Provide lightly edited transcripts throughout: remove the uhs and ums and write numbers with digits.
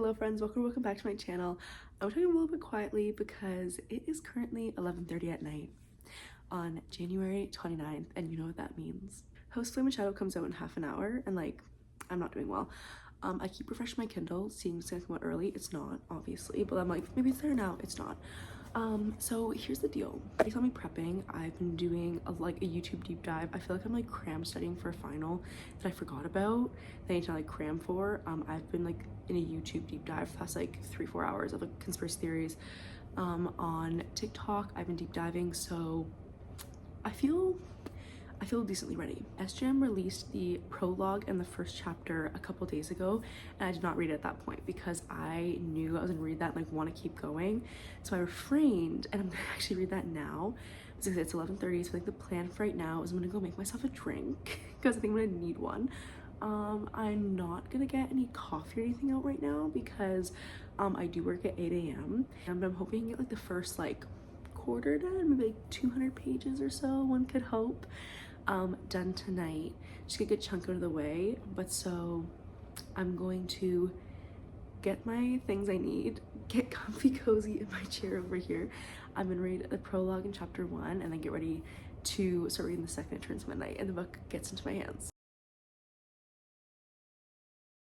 Hello friends, welcome back to my channel. I'm talking a little bit quietly because it is currently 11:30 at night on January 29th, and you know what that means. Host Flame and Shadow comes out in half an hour, and like, I'm not doing well. I keep refreshing my Kindle, seeing it's gonna come out early. It's not, obviously, but I'm like, maybe it's there now. It's not. So here's the deal. You saw me prepping. I've been doing a YouTube deep dive. I feel like I'm like cram studying for a final that I forgot about that I need to like cram for. I've been like in a YouTube deep dive past like 3-4 hours of like conspiracy theories on TikTok. I've been deep diving, so I feel decently ready. SJM released the prologue and the first chapter a couple days ago, and I did not read it at that point because I knew I was gonna read that and like want to keep going. So I refrained, and I'm gonna actually read that now. It's 11:30, so like the plan for right now is I'm gonna go make myself a drink because I think I'm gonna need one. I'm not gonna get any coffee or anything out right now because I do work at 8 a.m. and I'm hoping to get like the first like quarter done, maybe like 200 pages or so, one could hope, done tonight. Just get a good chunk out of the way. But so I'm going to get my things I need, get comfy cozy in my chair over here. I'm gonna read the prologue in chapter 1 and then get ready to start reading the second it turns midnight and the book gets into my hands.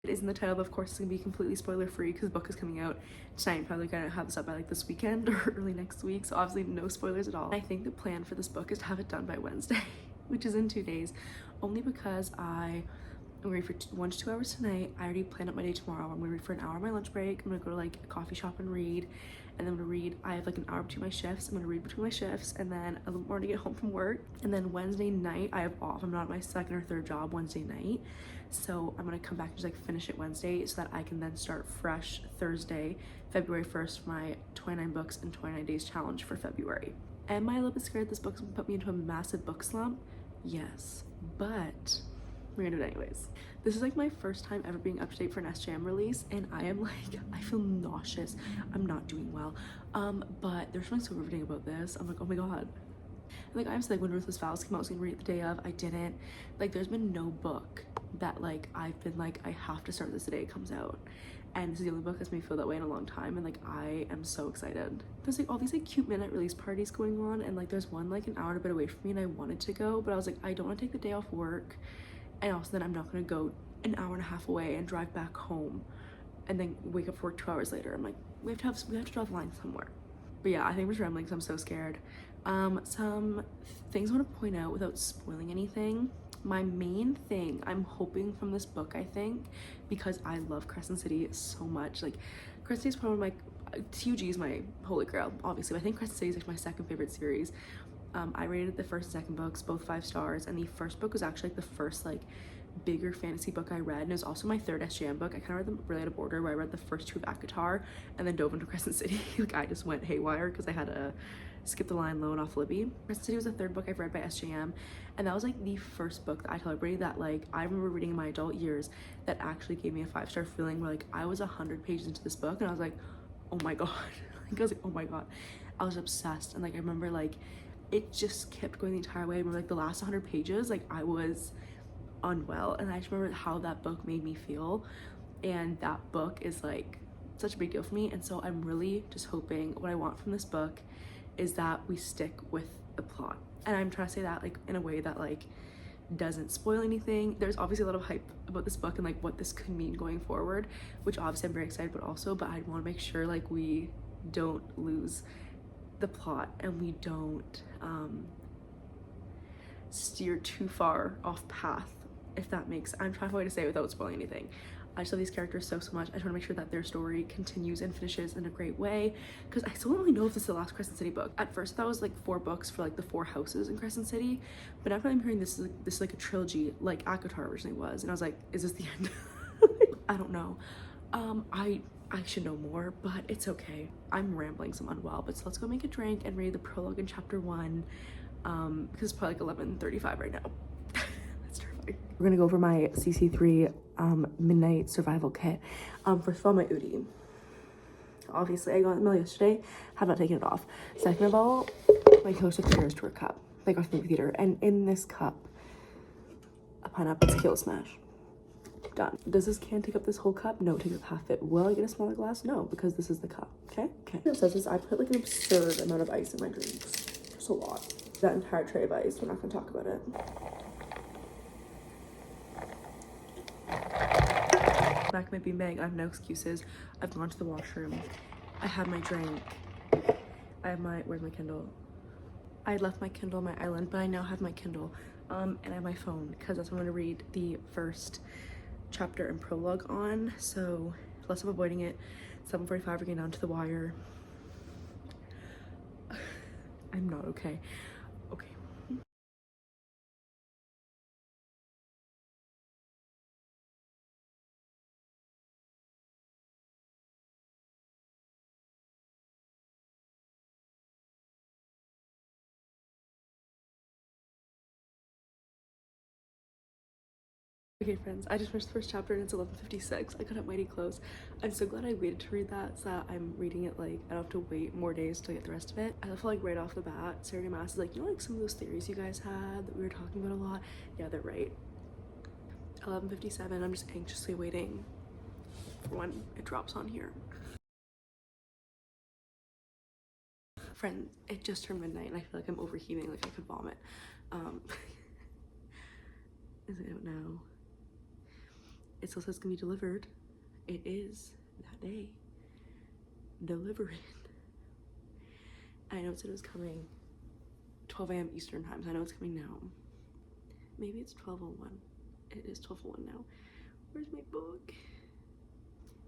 It is in the title, but of course it's gonna be completely spoiler free because the book is coming out tonight. I'm probably gonna have this up by like this weekend or early next week, so obviously no spoilers at all. I think the plan for this book is to have it done by Wednesday, which is in 2 days, only because I'm gonna read for 1 to 2 hours tonight. I already planned out my day tomorrow. I'm gonna read for an hour on my lunch break. I'm gonna go to like a coffee shop and read, and then I'm gonna read. I have like an hour between my shifts. I'm gonna read between my shifts, and then a little more to get home from work. And then Wednesday night I have off. I'm not at my second or third job Wednesday night, so I'm gonna come back and just like finish it Wednesday so that I can then start fresh Thursday, February 1st, for my 29 books and 29 days challenge for February. Am I a little bit scared this book's gonna put me into a massive book slump? Yes, but we're gonna do it anyways. This is like my first time ever being up to date for an SJM release, and I am like, I feel nauseous. I'm not doing well. But there's something so riveting about this. I'm like, oh my god. Like, I'm like, when Ruthless Vows came out, I was gonna read it the day of. I didn't. Like, there's been no book that like I've been like, I have to start this the day it comes out. And this is the only book that's made me feel that way in a long time, and like I am so excited. There's like all these like cute midnight release parties going on, and like there's one like an hour and a bit away from me, and I wanted to go, but I was like, I don't want to take the day off work, and also then I'm not going to go an hour and a half away and drive back home and then wake up for work 2 hours later. I'm like, we have to draw the line somewhere. But yeah, I think we're just rambling because I'm so scared. Some things I want to point out without spoiling anything. My main thing I'm hoping from this book, I think, because I love Crescent City so much. Like, Crescent City is probably my TUG is my holy grail, obviously, but I think Crescent City is like my second favorite series. I rated the first and second books both 5 stars, and the first book was actually like the first like bigger fantasy book I read, and it was also my third SJM book. I kind of read them really out of order, where I read the first 2 of ACOTAR and then dove into Crescent City. Like, I just went haywire because I had to skip the line loan off Libby. Crescent City was the 3rd book I've read by SJM, and that was like the first book that I tell everybody that like I remember reading in my adult years that actually gave me a 5-star feeling, where like I was 100 pages into this book and I was like, oh my god. Like, I was like, oh my god. I was obsessed, and like I remember like it just kept going the entire way. I remember like the last 100 pages, like I was unwell, and I just remember how that book made me feel, and that book is like such a big deal for me. And so I'm really just hoping, what I want from this book is that we stick with the plot, and I'm trying to say that like in a way that like doesn't spoil anything. There's obviously a lot of hype about this book and like what this could mean going forward, which obviously I'm very excited about also, but I want to make sure like we don't lose the plot and we don't steer too far off path, if that makes. I'm trying to find a way to say it without spoiling anything. I just love these characters so much. I just want to make sure that their story continues and finishes in a great way, because I still don't really know if this is the last Crescent City book. At first that was like 4 books for like the 4 houses in Crescent City, but after I'm hearing this is like a trilogy like ACOTAR originally was, and I was like, is this the end? I don't know. I should know more, but it's okay. I'm rambling, so I'm unwell, but so let's go make a drink and read the prologue in chapter 1, because it's probably like 11:35 right now. That's terrifying. We're gonna go over my CC3 midnight survival kit. First of all, my Oodie. Obviously, I got it in the mail yesterday, have not taken it off. Second of all, my Coach of Tears tour cup. I got from the movie theater, and in this cup, a pineapple tequila smash. Done. Does this can take up this whole cup? No, take up half it. Will I get a smaller glass? No, because this is the cup. Okay. It says this. I put like an absurd amount of ice in my drinks. Just a lot. That entire tray of ice. We're not gonna talk about it. Back my beanbag. I have no excuses. I've gone to the washroom. I have my drink. I have my, where's my Kindle? I had left my Kindle on my island, but I now have my Kindle. And I have my phone because that's what I'm gonna read the first chapter and prologue on. So less of avoiding it. 7:45, we're getting down to the wire. I'm not okay. Okay. Okay friends, I just finished the first chapter and it's 11:56. I got up mighty close. I'm so glad I waited to read that so that I'm reading it like I don't have to wait more days to get the rest of it. I feel like right off the bat, Sarah Maas is like, you know, like some of those theories you guys had that we were talking about a lot? Yeah, they're right. 11:57, I'm just anxiously waiting for when it drops on here. Friend, it just turned midnight and I feel like I'm overheating, like I could vomit. Is it out now? It still says it's gonna be delivered. It is that day. Delivered. I know it said it was coming 12 a.m. Eastern time, so I know it's coming now. Maybe it's 12:01. It is 12:01 now. Where's my book?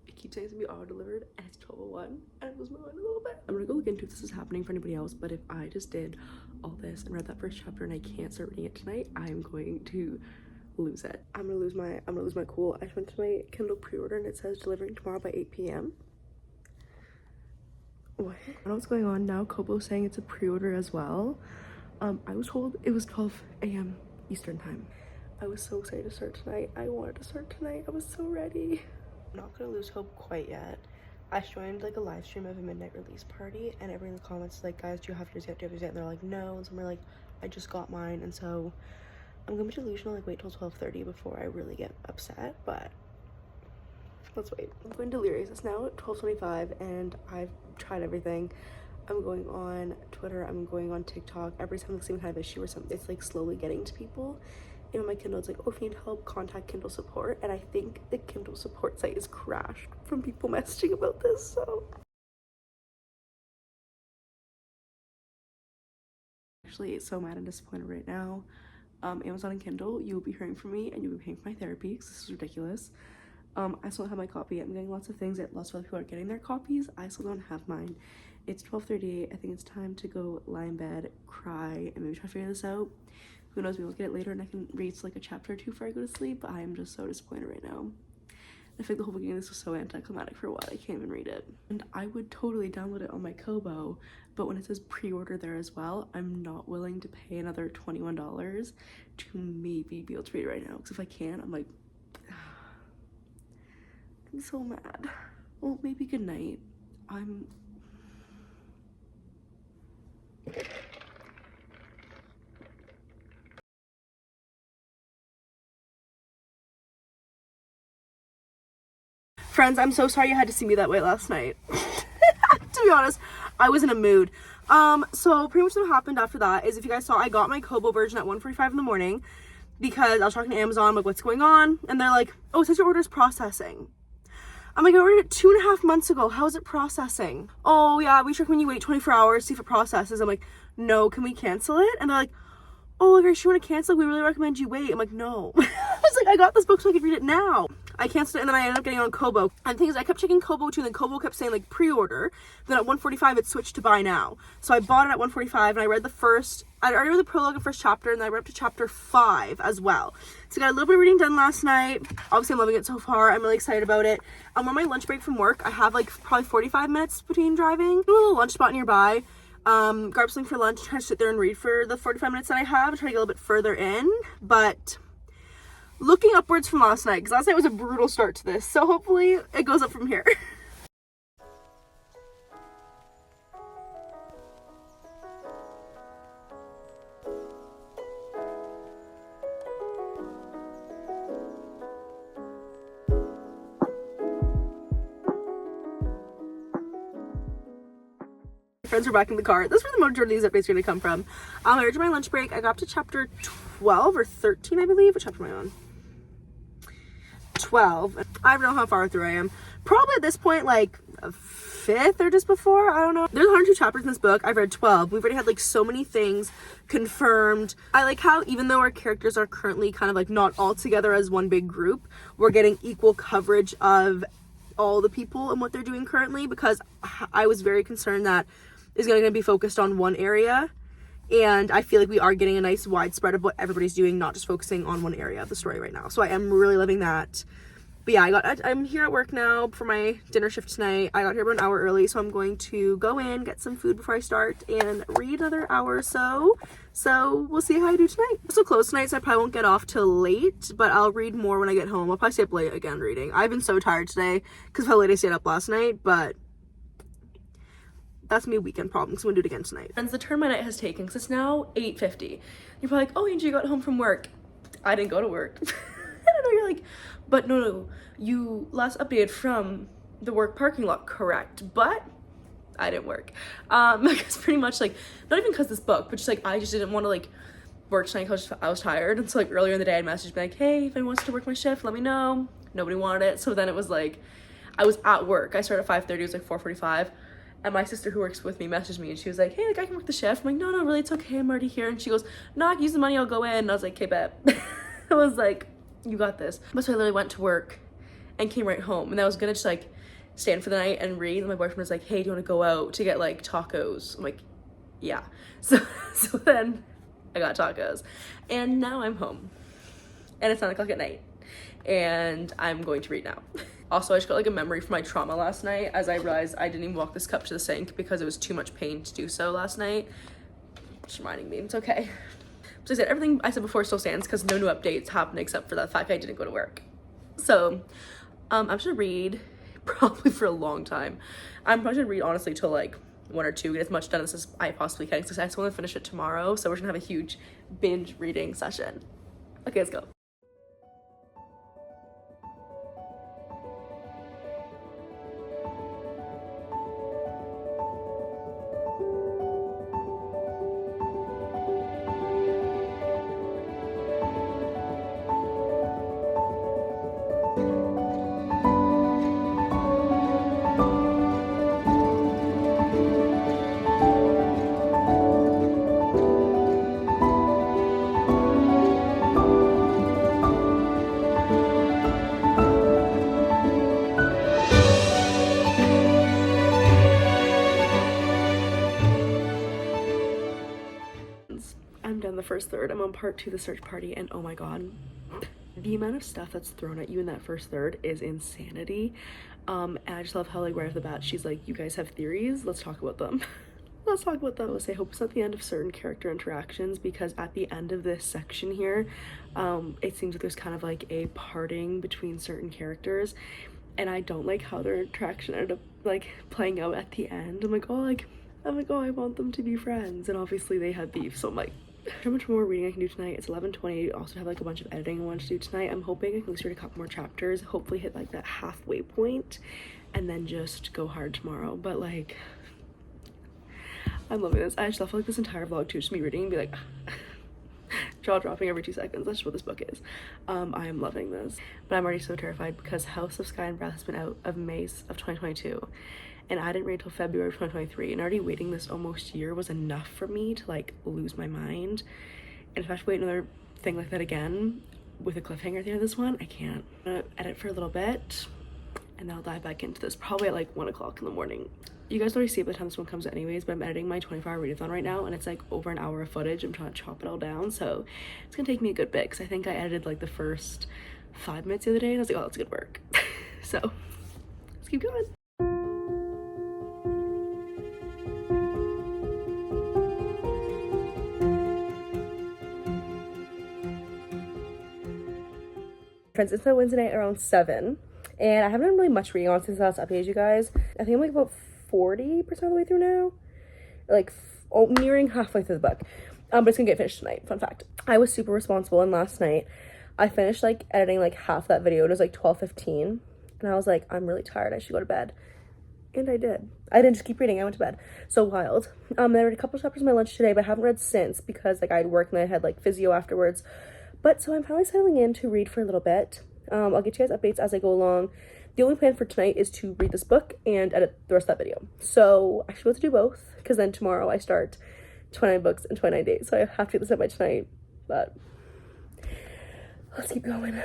It keeps saying it's gonna be auto-delivered and it's 12:01 and I lose my mind a little bit. I'm gonna go look into if this is happening for anybody else, but if I just did all this and read that first chapter and I can't start reading it tonight, I'm going to lose it. I'm gonna lose my cool. I went to my Kindle pre-order and it says delivering tomorrow by 8 p.m. What? I don't know what's going on now. Kobo's saying it's a pre-order as well. I was told it was 12 a.m. Eastern time. I was so excited to start tonight. I wanted to start tonight. I was so ready. I'm not gonna lose hope quite yet. I joined like a live stream of a midnight release party and everyone in the comments is like, guys, do you have yours yet? Do you have yours yet? And they're like, no. And some are like, I just got mine. And so I'm gonna be delusional, like wait till 12:30 before I really get upset, but let's wait. I'm going delirious. It's now 12:25 and I've tried everything. I'm going on Twitter, I'm going on TikTok. Every time the same kind of issue or something, it's like slowly getting to people. And on my Kindle, it's like, oh, if you need help, contact Kindle support. And I think the Kindle support site is crashed from people messaging about this, so. Actually so mad and disappointed right now. Amazon and Kindle, you will be hearing from me and you'll be paying for my therapy because this is ridiculous. I still don't have my copy. I'm getting lots of things that lots of other people are getting their copies. I still don't have mine. It's 12:38. I think it's time to go lie in bed, cry, and maybe try to figure this out. Who knows, maybe I'll get it later and I can read like a chapter or two before I go to sleep, but I am just so disappointed right now. I feel like the whole beginning of this was so anticlimactic for what I can't even read it. And I would totally download it on my Kobo, but when it says pre-order there as well, I'm not willing to pay another $21 to maybe be able to read it right now. Because if I can, I'm like, I'm so mad. Well, maybe good night. Friends, I'm so sorry you had to see me that way last night. To be honest, I was in a mood. So pretty much what happened after that is, if you guys saw, I got my Kobo version at 1:45 in the morning because I was talking to Amazon, like, what's going on? And they're like, oh, it says your order's processing. I'm like, I ordered it 2.5 months ago. How is it processing? Oh yeah, we check when you wait 24 hours, see if it processes. I'm like, no, can we cancel it? And they're like, oh, if you actually want to cancel, we really recommend you wait. I'm like, no. I was like, I got this book so I could read it now. I canceled it and then I ended up getting it on Kobo. And the thing is, I kept checking Kobo too, and then Kobo kept saying like pre-order. Then at 1:45 it switched to buy now. So I bought it at 1:45 and I read I already read the prologue and first chapter, and then I read up to chapter 5 as well. So I got a little bit of reading done last night. Obviously I'm loving it so far. I'm really excited about it. I'm on my lunch break from work. I have like probably 45 minutes between driving. A little lunch spot nearby. Grab something for lunch, try to sit there and read for the 45 minutes that I have, try to get a little bit further in, but looking upwards from last night, because last night was a brutal start to this, so hopefully it goes up from here. Friends are back in the car. This is where the majority of these updates are going to come from. I read my lunch break. I got up to chapter 12 or 13, I believe. What chapter am I on? 12. I don't know how far through I am. Probably at this point, like a fifth or just before. I don't know. There's 102 chapters in this book. I've read 12. We've already had like so many things confirmed. I like how even though our characters are currently kind of like not all together as one big group, we're getting equal coverage of all the people and what they're doing currently, because I was very concerned that it's going to be focused on one area, and I feel like we are getting a nice widespread of what everybody's doing, not just focusing on one area of the story right now. So I am really loving that. But yeah, I'm here at work now for my dinner shift tonight. I got here about an hour early, so I'm going to go in, get some food before I start, and read another hour or so. So we'll see how I do tonight. It's so close tonight, so I probably won't get off till late, but I'll read more when I get home. I'll probably stay up late again reading. I've been so tired today because of how late I stayed up last night, but that's me weekend problem, so I'm gonna do it again tonight. Friends, the turn my night has taken, because it's now 8:50. You're probably like, oh, Angie, you got home from work. I didn't go to work. I don't know, you're like, but no, you last updated from the work parking lot, correct? But I didn't work. Because pretty much like, not even because this book, but just like, I just didn't want to like work tonight because I was tired. And so like earlier in the day I messaged me like, hey, if anyone wants to work my shift, let me know. Nobody wanted it. So then it was like, I was at work. I started at 5:30, it was like 4:45. And my sister who works with me messaged me and she was like, hey, like I can work the shift. I'm like, no, really, it's okay, I'm already here. And she goes, no, I can use the money, I'll go in. And I was like, okay, bet. I was like, you got this. But so I literally went to work and came right home, and I was gonna just like stand for the night and read, and my boyfriend was like, hey, do you want to go out to get like tacos? I'm like, yeah. So then I got tacos, and now I'm home, and it's 9 o'clock at night, and I'm going to read now. Also, I just got like a memory from my trauma last night as I realized I didn't even walk this cup to the sink because it was too much pain to do so last night. Just reminding me, it's okay. So I said everything I said before still stands because no new updates happened except for that fact I didn't go to work. So I'm just gonna read probably for a long time. I'm probably gonna read honestly till like 1 or 2, get as much done as I possibly can because I just want to finish it tomorrow. So we're gonna have a huge binge reading session. Okay, let's go. I'm done the first third. I'm on part 2, the search party, and oh my god, the amount of stuff that's thrown at you in that first third is insanity. And I just love how like right off the bat she's like, you guys have theories, let's talk about them. Let's talk about them. I hope it's not the end of certain character interactions, because at the end of this section here, it seems like there's kind of like a parting between certain characters, and I don't like how their interaction ended up like playing out at the end. I'm like, oh, I want them to be friends, and obviously they had beef, so I'm like, how much more reading I can do tonight. It's 11:20. I also have like a bunch of editing I want to do tonight. I'm hoping I can at least read a couple more chapters, hopefully hit like that halfway point, and then just go hard tomorrow. But like, I'm loving this. I just feel like this entire vlog too, just me reading and be like jaw dropping every 2 seconds. That's just what this book is. I am loving this, but I'm already so terrified because House of Sky and Breath has been out of May of 2022, and I didn't read till February of 2023, and already waiting this almost year was enough for me to like lose my mind. And if I have to wait another thing like that again with a cliffhanger at the end of this one, I can't. I'm gonna edit for a little bit and then I'll dive back into this probably at like 1 o'clock in the morning. You guys already see it by the time this one comes out anyways, but I'm editing my 24-hour readathon right now, and it's like over an hour of footage. I'm trying to chop it all down, so it's gonna take me a good bit because I think I edited like the first 5 minutes the other day and I was like, oh, that's good work. So let's keep going. Friends, it's my Wednesday night around 7, and I haven't done really much reading on since I last updated you guys. I think I'm like about 40% of the way through now, like nearing halfway through the book. But it's gonna get finished tonight. Fun fact, I was super responsible, and last night I finished like editing like half that video. It was like 12:15, and I was like, I'm really tired, I should go to bed. And I did. I didn't just keep reading, I went to bed. So wild. I read a couple chapters of my lunch today, but I haven't read since because like I had work and then I had like physio afterwards. But so I'm finally settling in to read for a little bit. I'll get you guys updates as I go along. The only plan for tonight is to read this book and edit the rest of that video. So I should be able to do both because then tomorrow I start 29 books in 29 days. So I have to get this done by tonight, but let's keep going.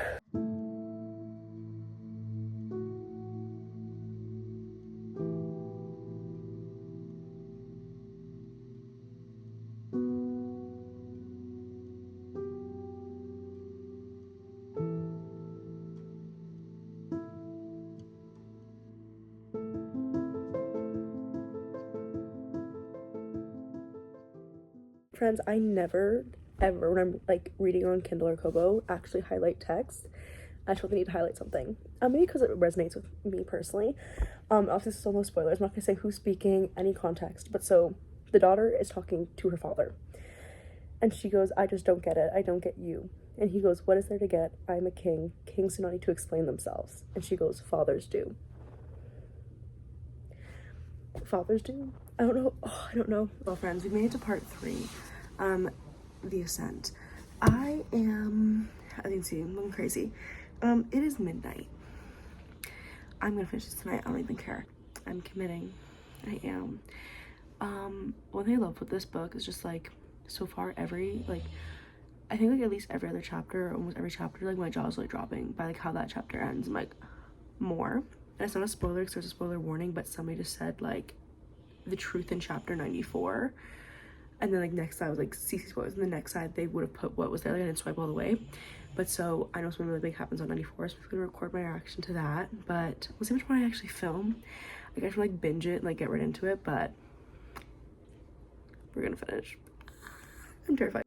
Friends, I never ever when I'm like reading on Kindle or Kobo actually highlight text. I totally need to highlight something. Maybe because it resonates with me personally. Obviously still no spoilers. I'm not gonna say who's speaking, any context. But so the daughter is talking to her father. And she goes, I just don't get it. I don't get you. And he goes, what is there to get? I'm a king. Kings do not need to explain themselves. And she goes, fathers do. Fathers do? I don't know. Oh, I don't know. Well, friends, we've made it to part 3. The Ascent. I think I'm going crazy. It is midnight. I'm gonna finish this tonight. I don't even care. I'm committing. I am. One thing I love with this book is just like so far I think like at least every other chapter, almost every chapter, like my jaw's like dropping by like how that chapter ends. I'm like, more. And it's not a spoiler because there's a spoiler warning, but somebody just said like the truth in chapter 94. And then like next side was like CC spoilers, and the next side they would have put what was there, like I didn't swipe all the way. But so I know something really big happens on 94, so I'm gonna record my reaction to that. But we'll see which one I actually film. Like I should like binge it and like get right into it, but we're gonna finish. I'm terrified.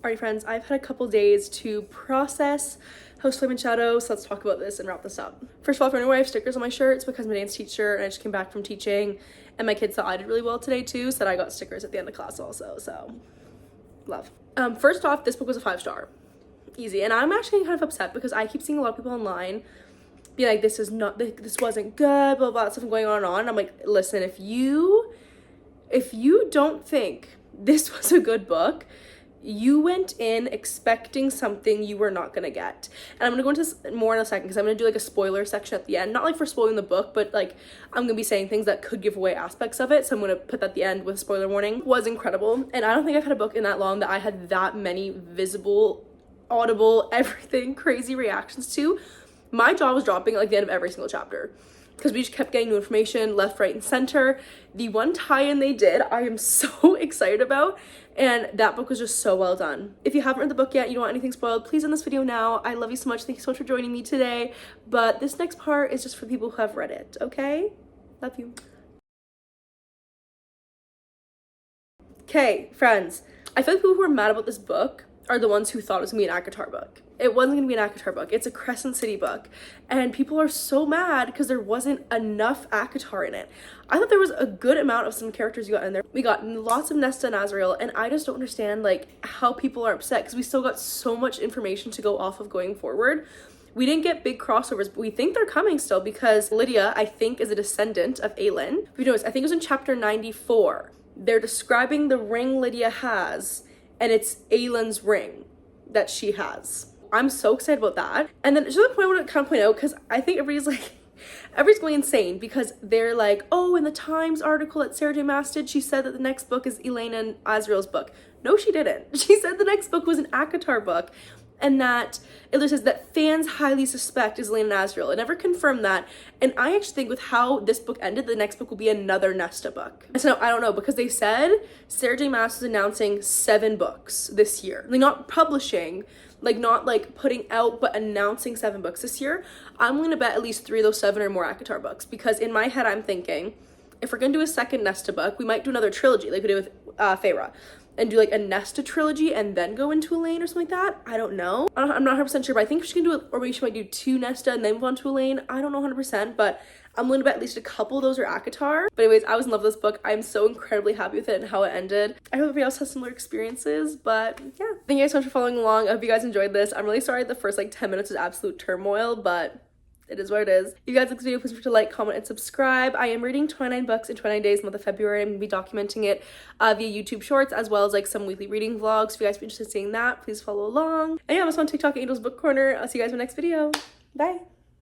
Alright friends, I've had a couple days to process House Flame and Shadow, so let's talk about this and wrap this up. First of all, if you're wondering why I have stickers on my shirt, it's because I'm a dance teacher and I just came back from teaching, and my kids thought I did really well today too, so that I got stickers at the end of class also, so love. First off, this book was a 5-star. Easy. And I'm actually kind of upset because I keep seeing a lot of people online be like, this wasn't good, blah, blah, stuff going on and on. And I'm like, listen, if you don't think this was a good book, you went in expecting something you were not gonna get. And I'm gonna go into this more in a second because I'm gonna do like a spoiler section at the end, not like for spoiling the book, but like I'm gonna be saying things that could give away aspects of it, so I'm gonna put that at the end with a spoiler warning. It was incredible, and I don't think I've had a book in that long that I had that many visible, audible, everything crazy reactions to. My jaw was dropping at like the end of every single chapter because we just kept getting new information left, right, and center. The one tie-in they did, I am so excited about, and that book was just so well done. If you haven't read the book yet, you don't want anything spoiled, please end this video now. I love you so much. Thank you so much for joining me today. But this next part is just for people who have read it, okay? Love you. Okay, friends. I feel like people who are mad about this book are the ones who thought it was gonna be an ACOTAR book. It wasn't gonna be an ACOTAR book. It's a Crescent City book. And people are so mad because there wasn't enough ACOTAR in it. I thought there was a good amount of some characters you got in there. We got lots of Nesta and Azrael, and I just don't understand like how people are upset because we still got so much information to go off of going forward. We didn't get big crossovers, but we think they're coming still because Lydia, I think, is a descendant of Aelin. If you notice, I think it was in chapter 94. They're describing the ring Lydia has, and it's Aelin's ring that she has. I'm so excited about that. And then just the point I want to kind of point out, because I think everybody's going insane because they're like, oh, in the Times article that Sarah J. Maas did, she said that the next book is Elaine and Azrael's book. No, she didn't. She said the next book was an ACOTAR book. and that it says that fans highly suspect is Elena and Azriel. It never confirmed that, and I actually think with how this book ended, the next book will be another Nesta book. And so I don't know, because they said Sarah J Maas is announcing 7 books this year. Like, not publishing, like not like putting out, but announcing 7 books this year. I'm going to bet at least 3 of those 7 are more ACOTAR books, because in my head I'm thinking if we're going to do a second Nesta book, we might do another trilogy like we did with Feyre, and do like a Nesta trilogy and then go into Elaine or something like that. I don't know. I'm not 100% sure, but I think she can do it, or maybe she might do 2 Nesta and then move on to Elaine. I don't know 100%, but I'm willing to bet at least a couple of those are ACOTAR. But anyways, I was in love with this book. I'm so incredibly happy with it and how it ended. I hope everybody else has similar experiences, but yeah. Thank you guys so much for following along. I hope you guys enjoyed this. I'm really sorry the first like 10 minutes was absolute turmoil, but it is what it is. If you guys like this video, please remember to like, comment, and subscribe. I am reading 29 books in 29 days, month of February. I'm going to be documenting it via YouTube Shorts, as well as like some weekly reading vlogs. If you guys are interested in seeing that, please follow along. And yeah, I'm also on TikTok, Angel's Book Corner. I'll see you guys in my next video. Bye.